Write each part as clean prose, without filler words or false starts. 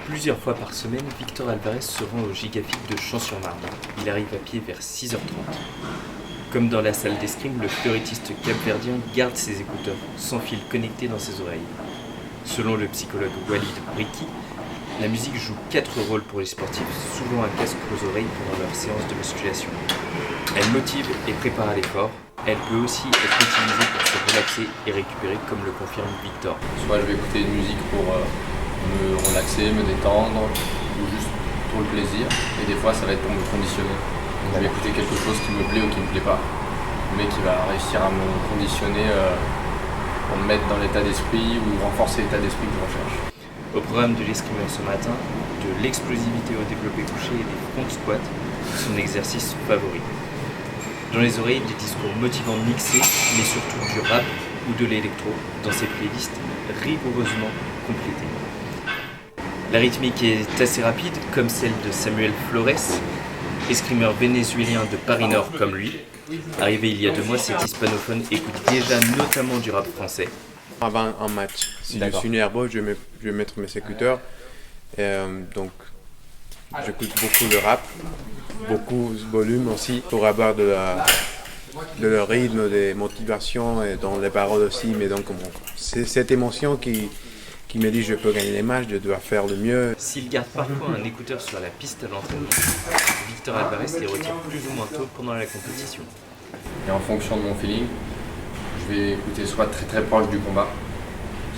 Plusieurs fois par semaine, Victor Alvarez se rend au Gigafit de Champs-sur-Marne. Il arrive à pied vers 6h30. Comme dans la salle d'escrime, le fleurettiste capverdien garde ses écouteurs, sans fil connecté dans ses oreilles. Selon le psychologue Walid Briki, la musique joue 4 rôles pour les sportifs, souvent un casque aux oreilles pendant leur séance de musculation. Elle motive et prépare à l'effort. Elle peut aussi être utilisée pour se relaxer et récupérer, comme le confirme Victor. Soit je vais écouter une musique pour me relaxer, me détendre, ou juste pour le plaisir. Et des fois, ça va être pour me conditionner. Donc, je vais écouter quelque chose qui me plaît ou qui me plaît pas, mais qui va réussir à me conditionner pour me mettre dans l'état d'esprit ou renforcer l'état d'esprit que je recherche. Au programme de l'escrimeur ce matin, de l'explosivité au développé couché et des front squats, son exercice favori. Dans les oreilles, des discours motivants mixés, mais surtout du rap ou de l'électro, dans ses playlists rigoureusement complétées. La rythmique est assez rapide, comme celle de Samuel Flores, escrimeur vénézuélien de Paris Nord comme lui. Arrivé il y a 2 mois, cet hispanophone écoute déjà notamment du rap français. Avant un match, si D'accord. je suis nerveux, je vais mettre mes écouteurs. Donc, j'écoute beaucoup de rap, beaucoup de volume aussi, pour avoir de le rythme, des motivations et dans les paroles aussi. Mais donc, c'est cette émotion qui me dit je peux gagner les matchs, je dois faire le mieux. S'il garde parfois un écouteur sur la piste à l'entraînement, Victor Alvarez les retire plus ou moins tôt pendant la compétition. Et en fonction de mon feeling, je vais écouter soit très très proche du combat,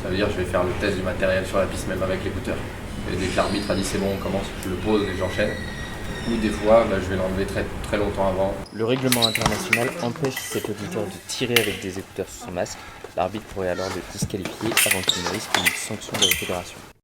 ça veut dire que je vais faire le test du matériel sur la piste même avec l'écouteur. Et dès que l'arbitre a dit c'est bon, on commence, je le pose et j'enchaîne. Ou des fois, je vais l'enlever très, très longtemps avant. Le règlement international empêche cet auditeur de tirer avec des écouteurs sous son masque. L'arbitre pourrait alors le disqualifier avant qu'il ne risque une sanction de la fédération.